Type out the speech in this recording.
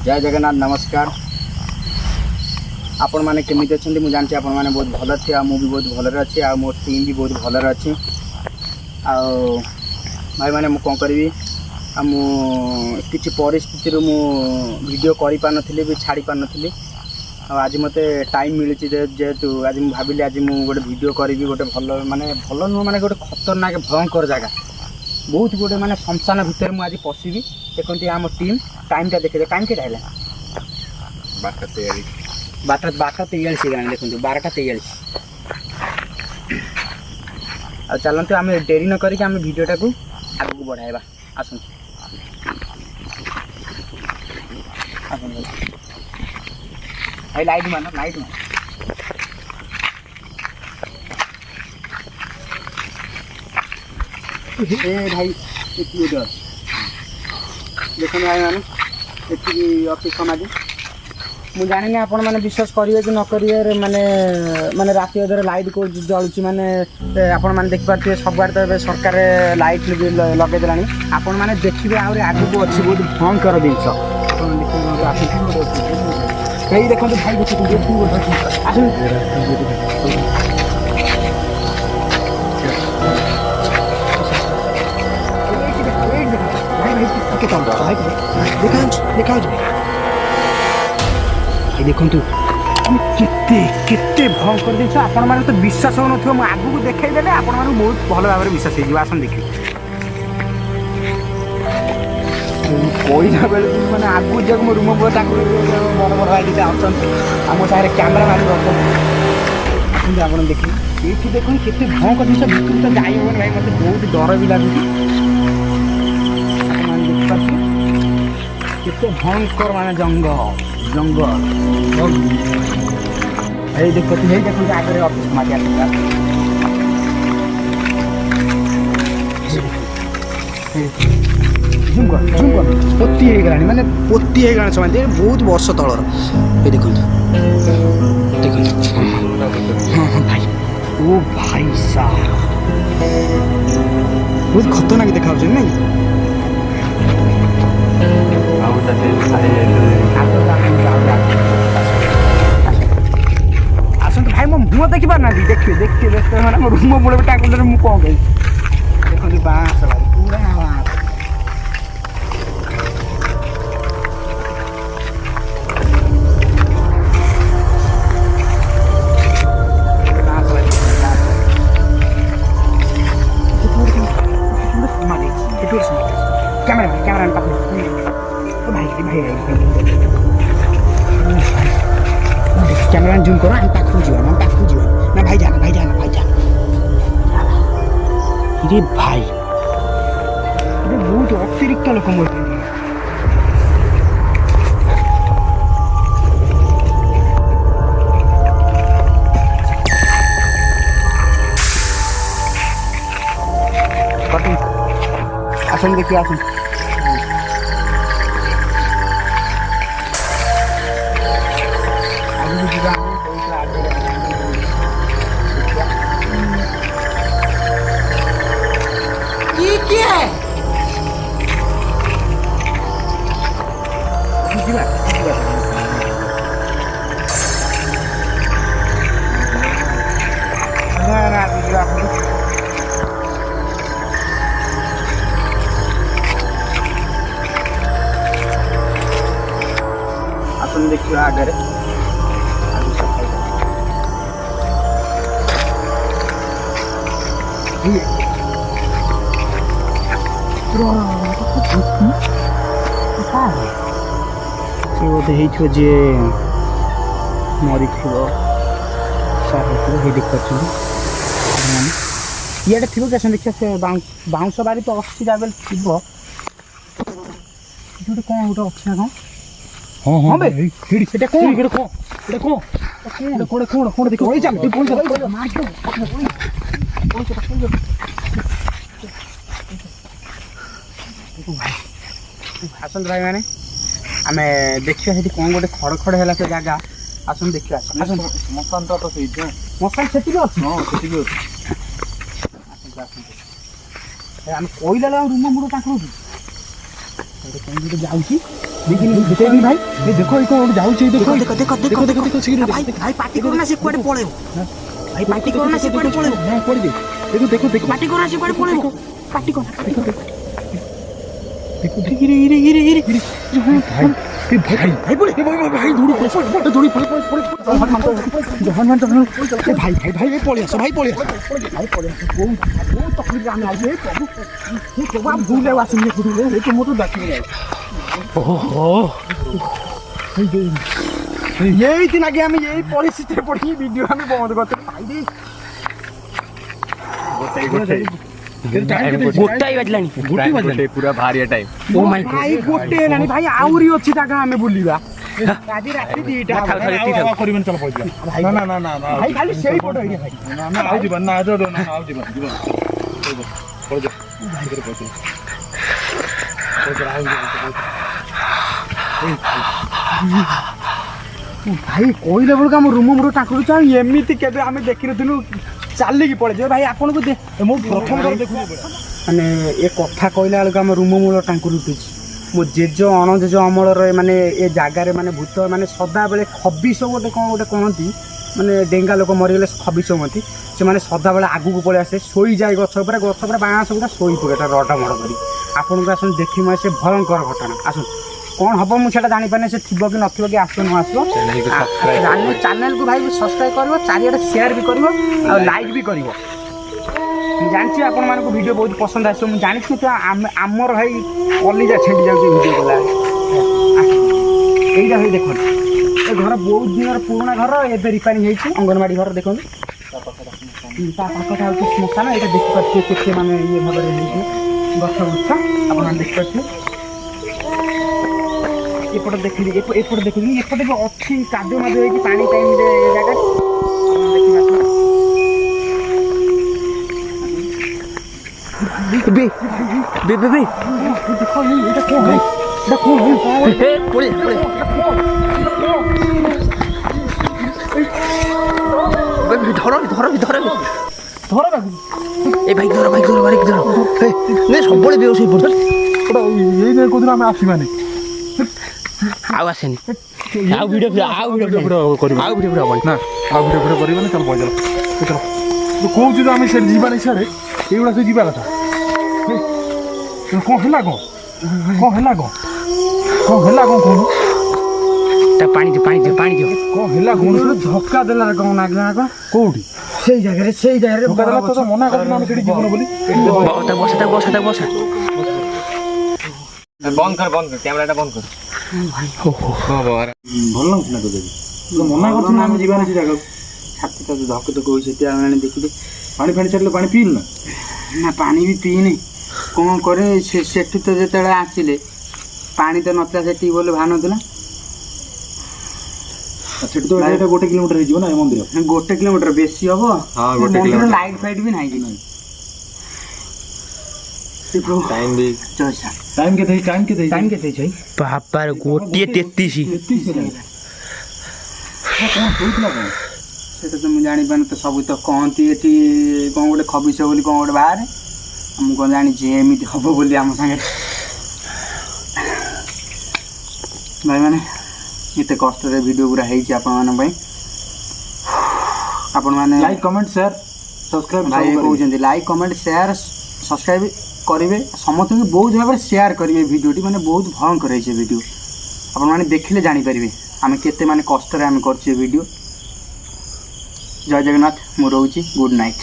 जय जगन्नाथ नमस्कार। आपण मैंने केमी अच्छा मुझे जानते आपण मैंने बहुत भल अच्छे आ भी बहुत भल अच्छे आ मो टीम भी बहुत भल अच्छे आ भाई मैंने कौन करी किसी परिस्थिति मु वीडियो कर पार नी भी छाड़ी पार नी आज मत टाइम मिली जेहेतु आज मुझे भाविली आज मुझे गोटे वीडियो करी गोटे भल माने भल नुह माने गोटे खतरनाक भयंकर जगह बहुत गोटे माने शमशान भितर मुझे आज पशिबी देखते आम टीम टाइमटा देखिए टाइम के 12:43 देखो 12:43 आ चलते आम डेरी न करके आम वीडियोटा को आगे को बढ़ाइबा आसु भाई लाइट मान भाई देखो भाई मैंने ये ऑफिस समाज मुझे जानी आपण मैंने विश्वास करेंगे कि न करेंगे माने माने राति अधर लाइट को जलुची माने आपण मैंने देखिए सब आड़े तो सरकार लाइट लगे देलानी आपण मैंने देखिए आगे को अच्छी बहुत भयंकर जिनस देखो भाई देखा देखु केते भयंकर जिन आपण मैंने तो विश्वास हो न आगू देखईदे आपण मैंने बहुत भल भाव में विश्वास हो आसन देखिए कहला बेलू मैंने आगू जब मो रूम बड़ बड़ भाई अच्छा आम सारे कैमेरा मारी आप देखिए ये देखो केते भयंकर जिन भितर तो जाई हो भाई मत बहुत डर भी लगुच केते भयंकर माने जंगल देखो आगे ऑफिस मारिया पोती माने पोती समय बहुत वर्ष तलर ये देखो हाँ भाई ओ भाई साहब बहुत खतरनाक देखा नहीं आसत भाई मो मुह देखी पार ना देखिए देखिए व्यस्त मैंने मो रूम मुड़े टाँग मुझे कौन कही देखो बाँस भाई पूरा बाँस कैमरा कैमरा जूम करो हम पाखु जीवा ना भाई जाना ये भाई ये बहुत अतिरिक्त लोक मरते आसन देखिए आसन अपन देखिए आगे बोधे जे मरी सारे देख ये थी क्या देखिए से बाउंस बारी तो अच्छी जाबेल थी गोटे कौन गोटे अच्छी ना हाँ हाँ भाई ये कौन ये कौन कौन कौन देखो आसन भाई मैंने आम देखिए ये कौन गोटे खड़ खड़ है से जगह आसन देखिए मसान तो मसान से आम कोईला रूम मुड़ कौन जाऊँगी भाई देखो ये कौन जाउची देखो देखो देखो देखो देखो देखो भाई भाई पार्टी करो ना से कुआडे पळेबो भाई पार्टी करो ना से कुआडे पळेबो हां पड़ी दे देखो देखो देखो पार्टी करो ना से कुआडे पळेबो पार्टी करो देखो देखो गिरे भाई भाई बोले भाई धूड़ी पड़ हनुमान भाई भाई भाई पळे आसो भाई पळे बहुत तकलीफ आमे आजे प्रभु ये प्रभु आप भूल ले वासिन ये गुरु ये तो मोटो डाकी ओहो यही दिन आगे हमें यही परिस्थिति में पड़ी वीडियो हमें बंद करते भाई दी गोटाई बजलानी गोटे पूरा भारी टाइम ओ माय गॉड भाई गोटे नानी भाई आउरी अछि जागा हमें बुलिबा आदि राती दीटा करिबन चल पइला ना ना ना भाई खाली सेही फोटो है भाई ना ना आउ जीवन ना आजो ना आउ जीवन पड़ जा भाई करे पइला भाई कोई लेवल का रूम रूम टाकू चाह एमती के देखी नु चलिकी पड़े भाई आपन को प्रथम माने ए कथा कहला बेलू आम रूम मूल टांकुर उठुची मो जेज अणजेज अमलर माने ए जगार माने भूत माने सदा बेले खबिश गोटे कौन गोटे कहती माने डेंगा लोक मरीगले खबिश मती से माने सदा बेले आगू को पड़े आसे सोई जाए गछ बाँस गुड़ा सोई पड़े रड मड़ कर आपन को आसन देखी से भयंकर घटना आसन कौन हम मुझे जापारे से थी कि नथो कि आस न आसो चैनल को भाई सब्सक्राइब कर चारिड़े शेयर भी कर लाइक भी कर जानची आपण मानक वीडियो बहुत पसंद आसो मुझे जानी तो आमर भाई कलिजा छेड़ी जाऊँ वीडियो गला यही भाई देख ए घर बहुत दिन पुराना घर एवं रिपेयरिंग होती अंगनवाड़ी घर देखो श्मशान ये देखिए माने ये भाव गछ गुच्छ आप देखिए एपट देखिए एपट देखिए एपटे भी अच्छी कादो मादो होती पानी टाइम जगह बे बे बे बे देखो ये कौन है पड़े धर धर धर धर ए भाई धर भाई धर भाई धर नहीं सब बड़े बेहोश हो पड़ यही नहीं कोदिन आम आसी माने आउ आसेनी आउ वीडियो करियो ना आउ वीडियो करिबा चल पय चल तो कहू जे आमे से जीवा नहीं सारे एगुड़ा से जीवा कथा कौन है कौन पानी दे कौन है कौन धक्का देला कौन नागला ना कोठी से जगह धक्का देला तो मना कर हम सेठी जीवन बोली बसा बंद कर कैमराटा बंद कर भाई हो भल ना तो देखि मना करछ ना हम जीवन से जगह छाती का धक्का तो कोई से आने देखि पानी पानी छाड़ले पानी पील ना पानी भी पीनी कौन करे सेठू तो जो आसिले पानी तो नथला से ट्यूबवेल बाहर नाला सेठ तो एटा 1 किलोमीटर हो ना मंदिर 1 किलोमीटर बेसी हम हां 1 किलोमीटर लाइट फाइट भी नहीं कि टाइम भी टाइम के थे छै बापर गोटे 33 कौन होइतला कौन सेटा तो मुझे जानी पान तो सब तो कहती एटी कौन गोटे खबिश बोली कौन गोटे बाहर हम कौन जानी एमती हम बोली आम सागे भाई मैंने एत कष्ट वीडियो पूरा होती आपण मैंने लाइक कमेंट शेयर सब्सक्राइब भाई कहते लाइक कमेंट शेयर सब्सक्राइब करेंगे समस्त बहुत भाव शेयर करेंगे वीडियोटी मैंने बहुत भयंकर है वीडियो आपण मैंने देखिले जानीपारे आम केते माने कष्ट आम कर वीडियो जय जगन्नाथ मु रोची गुड नाइट।